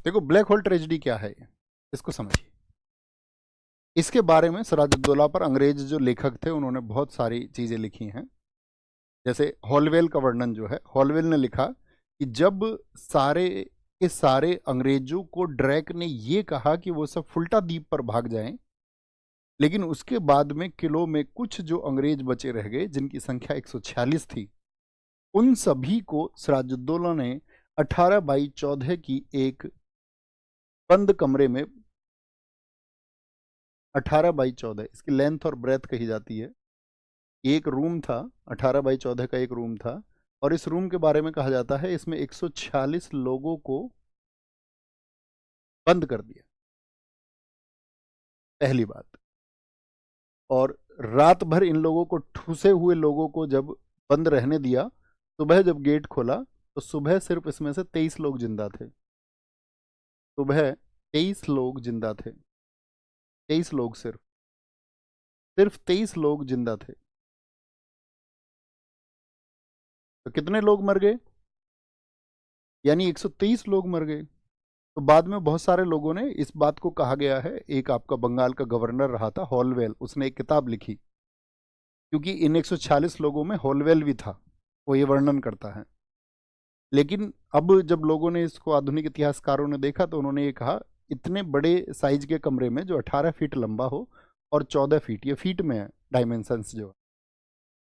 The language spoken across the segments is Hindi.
देखो, ब्लैक होल ट्रेजेडी क्या है, इसको समझिए। इसके बारे में सिराजुद्दौला पर अंग्रेज जो लेखक थे उन्होंने बहुत सारी चीजें लिखी हैं। जैसे हॉलवेल का वर्णन जो है, हॉलवेल ने लिखा कि जब सारे के सारे अंग्रेजों को ड्रैक ने ये कहा कि वो सब फुल्टा द्वीप पर भाग जाएं, लेकिन उसके बाद में किलों में कुछ जो अंग्रेज बचे रह गए जिनकी संख्या 146 थी, उन सभी को सिराजुद्दौला ने 18/14 की एक बंद कमरे में, 18/14 इसकी लेंथ और ब्रेथ कही जाती है, एक रूम था, 18/14 का एक रूम था। और इस रूम के बारे में कहा जाता है इसमें 146 लोगों को बंद कर दिया, पहली बात। और रात भर इन लोगों को, ठूसे हुए लोगों को जब बंद रहने दिया, सुबह जब गेट खोला तो सुबह सिर्फ इसमें से 23 लोग जिंदा थे। सुबह 23 लोग जिंदा थे, 23 लोग, सिर्फ 23 लोग जिंदा थे। तो कितने लोग मर गए? यानी 123 लोग मर गए। तो बाद में बहुत सारे लोगों ने इस बात को कहा गया है, एक आपका बंगाल का गवर्नर रहा था हॉलवेल, उसने एक किताब लिखी, क्योंकि इन 146 लोगों में हॉलवेल भी था, वो ये वर्णन करता है। लेकिन अब जब लोगों ने इसको, आधुनिक इतिहासकारों ने देखा, तो उन्होंने ये कहा, इतने बड़े साइज के कमरे में जो 18 फीट लंबा हो और 14 फीट, ये फीट में है डायमेंशंस जो,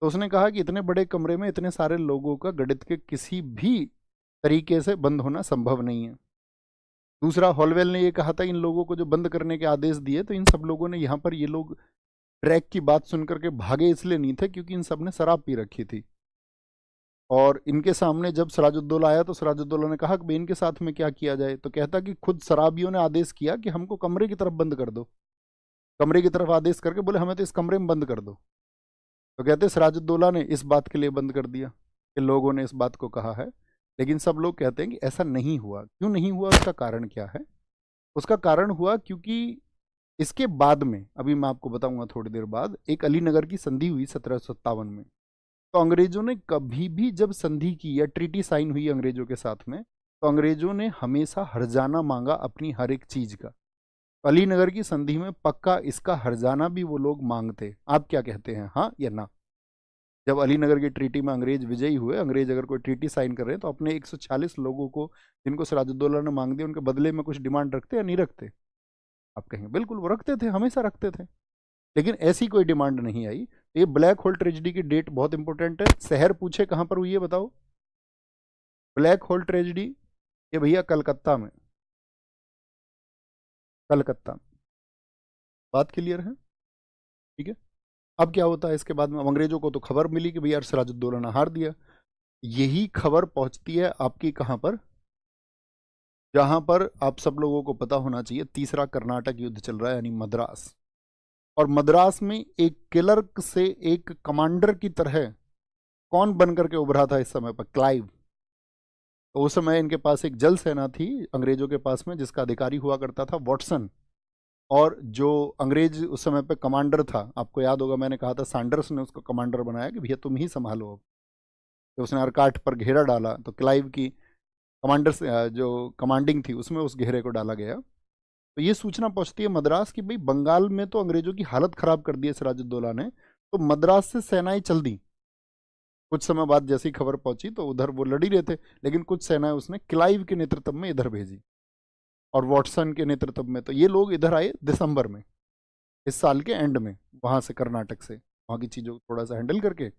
तो उसने कहा कि इतने बड़े कमरे में इतने सारे लोगों का गणित के किसी भी तरीके से बंद होना संभव नहीं है। दूसरा, हॉलवेल ने ये कहा था, इन लोगों को जो बंद करने के आदेश दिए, तो इन सब लोगों ने यहाँ पर, ये लोग ट्रैक की बात सुनकर के भागे इसलिए नहीं थे क्योंकि इन सब ने शराब पी रखी थी। और इनके सामने जब सिराजुद्दौला आया तो सिराजुद्दौला ने कहा कि भाई इनके साथ में क्या किया जाए, तो कहता कि खुद शराबियों ने आदेश किया कि हमको कमरे की तरफ बंद कर दो, कमरे की तरफ आदेश करके बोले हमें तो इस कमरे में बंद कर दो। तो कहते सिराजुद्दौला ने इस बात के लिए बंद कर दिया कि लोगों ने इस बात को कहा है। लेकिन सब लोग कहते हैं कि ऐसा नहीं हुआ। क्यों नहीं हुआ, उसका कारण क्या है? उसका कारण हुआ क्योंकि इसके बाद में, अभी मैं आपको बताऊंगा थोड़ी देर बाद, एक अलीनगर की संधि हुई 1757 में। तो अंग्रेजों ने कभी भी जब संधि की या ट्रीटी साइन हुई अंग्रेजों के साथ में, तो अंग्रेजों ने हमेशा हर्जाना मांगा अपनी हर एक चीज का। तो अलीनगर की संधि में पक्का इसका हर्जाना भी वो लोग मांगते। आप क्या कहते हैं, हाँ या ना? जब अलीनगर की ट्रीटी में अंग्रेज विजयी हुए, अंग्रेज अगर कोई ट्रीटी साइन कर रहे हैं तो अपने 146 लोगों को जिनको सिराजुद्दौला ने मांग दिया, उनके बदले में कुछ डिमांड रखते या नहीं रखते? आप कहेंगे बिल्कुल वो रखते थे, हमेशा रखते थे। लेकिन ऐसी कोई डिमांड नहीं आई। ये ब्लैक होल ट्रेजेडी की डेट बहुत इंपॉर्टेंट है। शहर पूछे कहां पर हुई है, बताओ? ब्लैक होल ट्रेजेडी, ये भैया कलकत्ता में, कलकत्ता में। बात क्लियर है? ठीक है। अब क्या होता है इसके बाद में, अंग्रेजों को तो खबर मिली कि भैया सिराजुद्दौला ने हार दिया। यही खबर पहुंचती है आपकी कहां पर, जहां पर आप सब लोगों को पता होना चाहिए, तीसरा कर्नाटक युद्ध चल रहा है, यानी मद्रास। और मद्रास में एक क्लर्क से एक कमांडर की तरह कौन बन करके उभरा था इस समय पर? क्लाइव। तो उस समय इनके पास एक जल सेना थी अंग्रेजों के पास में, जिसका अधिकारी हुआ करता था वॉटसन। और जो अंग्रेज उस समय पे कमांडर था, आपको याद होगा मैंने कहा था सैंडर्स ने उसको कमांडर बनाया कि भैया तुम ही संभालो अब। तो उसने अरकाट पर घेरा डाला, तो क्लाइव की कमांडर से जो कमांडिंग थी उसमें उस घेरे को डाला गया। तो ये सूचना पहुंचती है मद्रास की, भाई बंगाल में तो अंग्रेजों की हालत खराब कर दी है सिराजुद्दौला ने। तो मद्रास से सेनाएं चल दी। कुछ समय बाद जैसी खबर पहुंची तो उधर वो लड़ ही रहे थे, लेकिन कुछ सेनाएं उसने क्लाइव के नेतृत्व में इधर भेजी, और वॉटसन के नेतृत्व में। तो ये लोग इधर आए दिसंबर में, इस साल के एंड में, वहां से कर्नाटक से वहां की चीजों को थोड़ा सा हैंडल करके।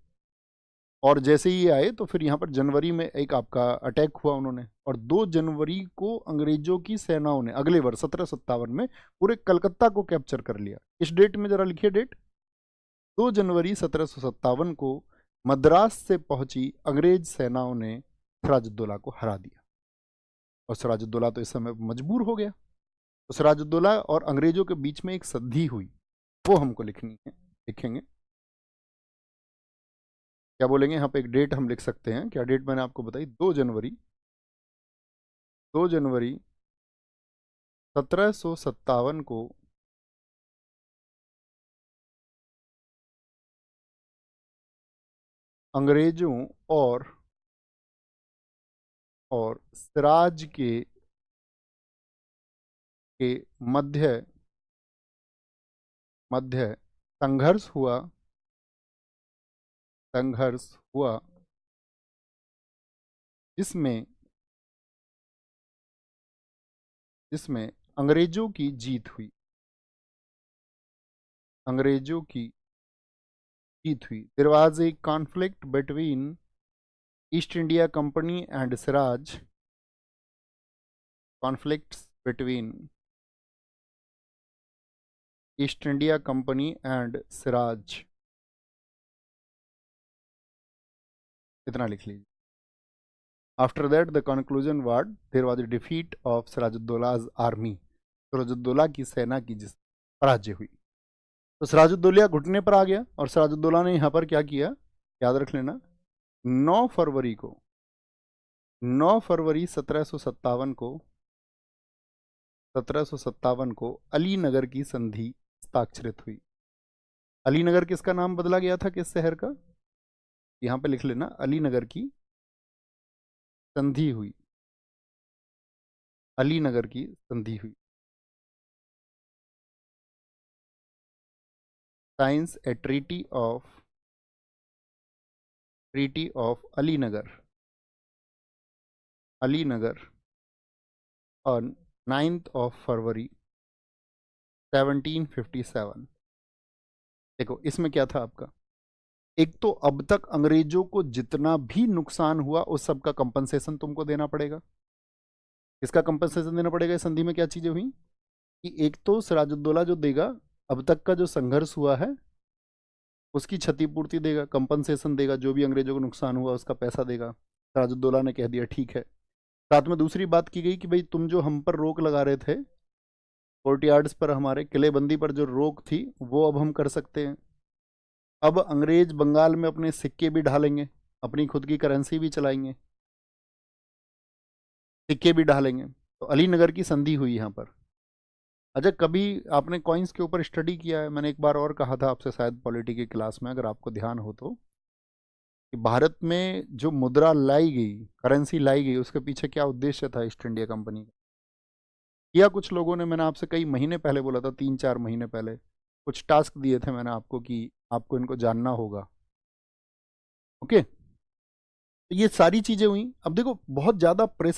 और जैसे ही ये आए तो फिर यहाँ पर जनवरी में एक आपका अटैक हुआ उन्होंने, और 2 जनवरी को अंग्रेजों की सेनाओं ने अगले वर्ष 1757 में पूरे कलकत्ता को कैप्चर कर लिया। इस डेट में जरा लिखिए डेट, 2 जनवरी 1757 को मद्रास से पहुंची अंग्रेज सेनाओं ने सिराजुद्दौला को हरा दिया। और सिराजुद्दौला तो इस समय मजबूर हो गया। तो सिराजुद्दौला और अंग्रेजों के बीच में एक संधि हुई, वो हमको लिखनी है, लिखेंगे। क्या बोलेंगे यहाँ पे, एक डेट हम लिख सकते हैं। क्या डेट मैंने आपको बताई? 2 जनवरी, 2 जनवरी 1757 को अंग्रेजों और सिराज के के मध्य मध्य संघर्ष हुआ जिसमें अंग्रेजों की जीत हुई। There was a conflict between East India Company and Siraj. Conflicts between East India Company and Siraj, इतना लिख लीजिए। आफ्टर दैट द कंक्लूजन वार्ड there was a defeat of Sirajuddaulah's army. Sirajuddaula की सेना की जिस पराजय हुई, तो सिराजुद्दौला घुटने पर आ गया और सिराजुद्दौला ने यहाँ पर क्या किया, याद रख लेना, 9 फरवरी 1757 को अलीनगर की संधि हस्ताक्षरित हुई। अलीनगर किसका नाम बदला गया था, किस शहर का, यहाँ पे लिख लेना, अलीनगर की संधि हुई। अलीनगर की संधि हुई। Science A treaty of Alinagar on 9th of February 1757। देखो इसमें क्या था आपका, एक तो अब तक अंग्रेजों को जितना भी नुकसान हुआ उस सब का कंपनसेशन तुमको देना पड़ेगा। इसका कंपनसेशन देना पड़ेगा। इस संधि में क्या चीजें हुई कि एक तो सिराजुद्दौला जो देगा, अब तक का जो संघर्ष हुआ है उसकी क्षतिपूर्ति देगा, कंपनसेशन देगा, जो भी अंग्रेजों को नुकसान हुआ उसका पैसा देगा। सिराजुद्दौला ने कह दिया ठीक है। साथ में दूसरी बात की गई कि भाई तुम जो हम पर रोक लगा रहे थे, कोर्टयार्ड्स पर, हमारे किलेबंदी पर जो रोक थी वो अब हम कर सकते हैं। अब अंग्रेज बंगाल में अपने सिक्के भी ढालेंगे, अपनी खुद की करेंसी भी चलाएंगे, सिक्के भी ढालेंगे। तो अलीनगर की संधि हुई यहाँ पर। अच्छा, कभी आपने कॉइन्स के ऊपर स्टडी किया है? मैंने एक बार और कहा था आपसे शायद पॉलिटी की क्लास में, अगर आपको ध्यान हो तो, कि भारत में जो मुद्रा लाई गई, करेंसी लाई गई, उसके पीछे क्या उद्देश्य था ईस्ट इंडिया कंपनी का? या कुछ लोगों ने, मैंने आपसे कई महीने पहले बोला था, 3-4 महीने पहले कुछ टास्क दिए थे मैंने आपको कि आपको इनको जानना होगा। ओके, तो ये सारी चीजें हुई। अब देखो बहुत ज्यादा प्रेस